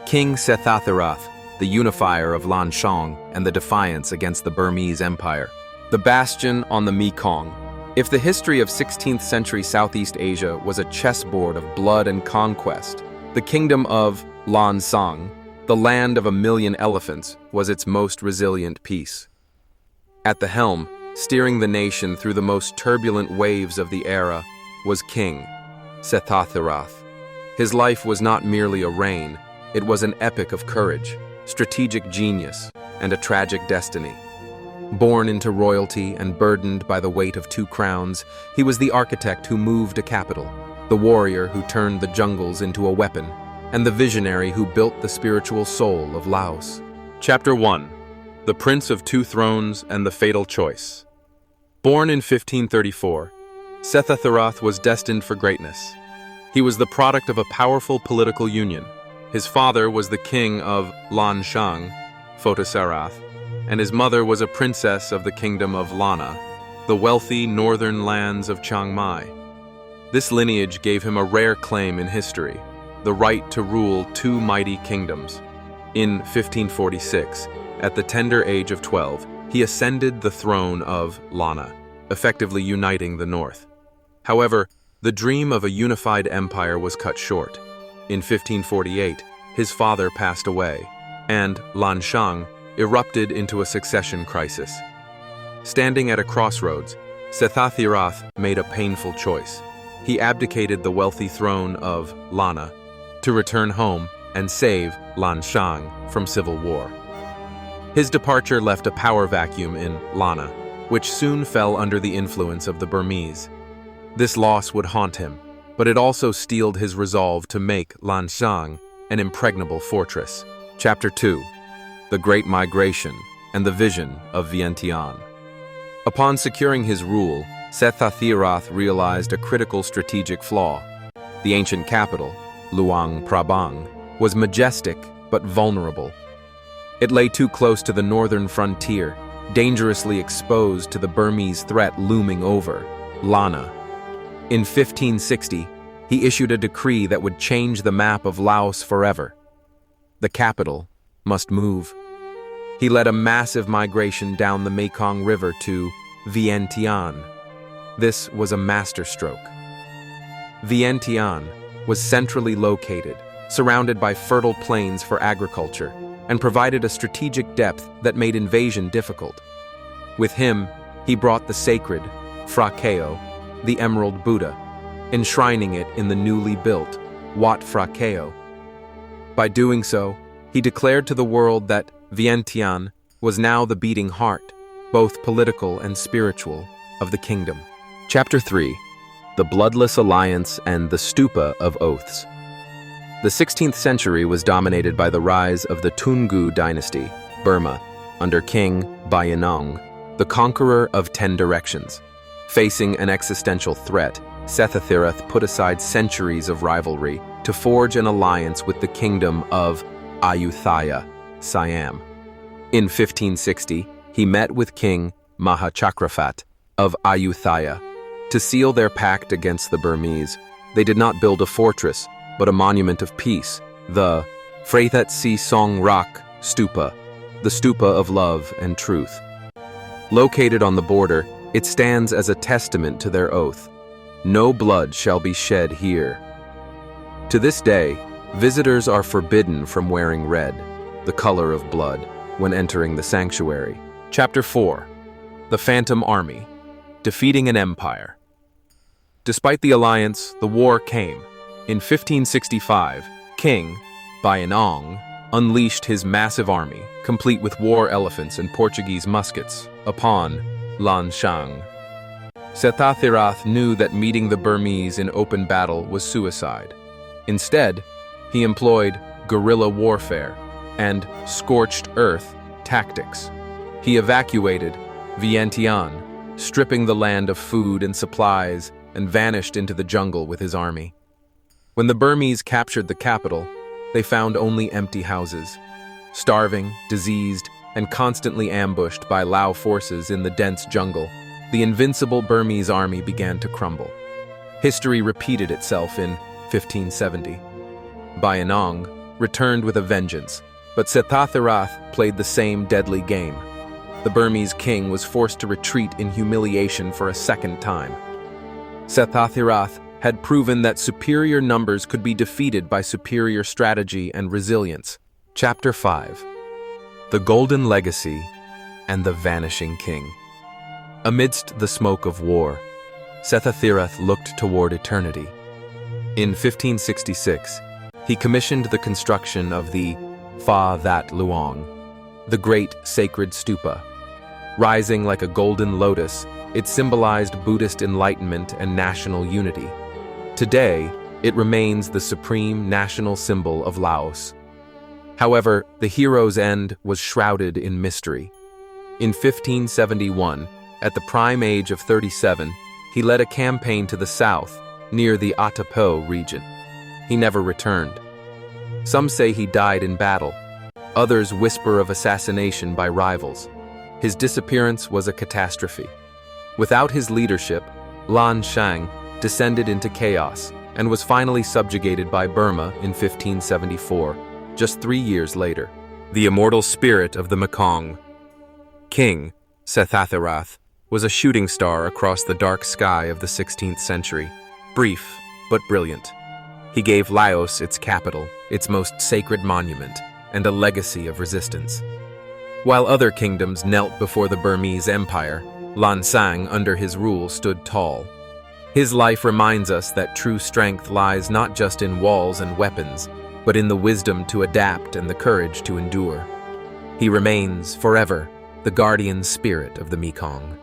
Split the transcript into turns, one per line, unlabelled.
King Setthathirath, the Unifier of Lan Xang and the Defiance against the Burmese Empire. The bastion on the Mekong. If the history of 16th century Southeast Asia was a chessboard of blood and conquest, the kingdom of Lan Xang, the land of 1,000,000 elephants, was its most resilient piece. At the helm, steering the nation through the most turbulent waves of the era, was King Setthathirath. His life was not merely a reign, it was an epic of courage, strategic genius, and a tragic destiny. Born into royalty and burdened by the weight of 2 crowns, he was the architect who moved a capital, the warrior who turned the jungles into a weapon, and the visionary who built the spiritual soul of Laos. Chapter 1. The Prince of 2 Thrones and the Fatal Choice. Born in 1534, Setthathirath was destined for greatness. He was the product of a powerful political union. His father was the king of Lan Xang, Setthathirath, and his mother was a princess of the kingdom of Lana, the wealthy northern lands of Chiang Mai. This lineage gave him a rare claim in history, the right to rule 2 mighty kingdoms. In 1546, at the tender age of 12, he ascended the throne of Lana, effectively uniting the north. However, the dream of a unified empire was cut short. In 1548, his father passed away, and Lan Xang erupted into a succession crisis. Standing at a crossroads, Setthathirath made a painful choice. He abdicated the wealthy throne of Lana to return home and save Lan Xang from civil war. His departure left a power vacuum in Lana, which soon fell under the influence of the Burmese. This loss would haunt him, but it also steeled his resolve to make Lan Xang an impregnable fortress. Chapter 2. The Great Migration and the Vision of Vientiane. Upon securing his rule, Setthathirath realized a critical strategic flaw. The ancient capital, Luang Prabang, was majestic but vulnerable. It lay too close to the northern frontier, dangerously exposed to the Burmese threat looming over, Lana. In 1560, he issued a decree that would change the map of Laos forever. The capital must move. He led a massive migration down the Mekong River to Vientiane. This was a masterstroke. Vientiane was centrally located, surrounded by fertile plains for agriculture, and provided a strategic depth that made invasion difficult. With him, he brought the sacred Pha the Emerald Buddha, enshrining it in the newly built Wat Phra. By doing so, he declared to the world that Vientiane was now the beating heart, both political and spiritual, of the kingdom. Chapter 3. The Bloodless Alliance and the Stupa of Oaths. The 16th century was dominated by the rise of the Toungoo dynasty, Burma, under King Bayinnaung, the conqueror of 10 directions. Facing an existential threat, Setthathirath put aside centuries of rivalry to forge an alliance with the kingdom of Ayutthaya, Siam. In 1560, he met with King Mahachakraphat of Ayutthaya. To seal their pact against the Burmese, they did not build a fortress, but a monument of peace, the Pha That Luang Stupa, the Stupa of love and truth. Located on the border, it stands as a testament to their oath. No blood shall be shed here. To this day, visitors are forbidden from wearing red, the color of blood, when entering the sanctuary. Chapter 4. The Phantom Army. Defeating an Empire. Despite the alliance, the war came. In 1565, King Bayinnaung unleashed his massive army, complete with war elephants and Portuguese muskets, upon Lan Xang. Setthathirath knew that meeting the Burmese in open battle was suicide. Instead, he employed guerrilla warfare and scorched earth tactics. He evacuated Vientiane, stripping the land of food and supplies, and vanished into the jungle with his army. When the Burmese captured the capital, they found only empty houses. Starving, diseased, and constantly ambushed by Lao forces in the dense jungle, the invincible Burmese army began to crumble. History repeated itself in 1570. Bayinnaung, returned with a vengeance, but Setthathirath played the same deadly game. The Burmese king was forced to retreat in humiliation for a second time. Setthathirath had proven that superior numbers could be defeated by superior strategy and resilience. Chapter 5. The Golden Legacy and the Vanishing King. Amidst the smoke of war, Setthathirath looked toward eternity. In 1566, he commissioned the construction of the Pha That Luang, the great sacred stupa. Rising like a golden lotus, it symbolized Buddhist enlightenment and national unity. Today, it remains the supreme national symbol of Laos. However, the hero's end was shrouded in mystery. In 1571, at the prime age of 37, he led a campaign to the south, near the Ayutthaya region. He never returned. Some say he died in battle. Others whisper of assassination by rivals. His disappearance was a catastrophe. Without his leadership, Lan Xang descended into chaos and was finally subjugated by Burma in 1574, just 3 years later. The immortal spirit of the Mekong. King Setthathirath was a shooting star across the dark sky of the 16th century. Brief, but brilliant. He gave Laos its capital, its most sacred monument, and a legacy of resistance. While other kingdoms knelt before the Burmese Empire, Lan Xang, under his rule, stood tall. His life reminds us that true strength lies not just in walls and weapons, but in the wisdom to adapt and the courage to endure. He remains, forever, the guardian spirit of the Mekong.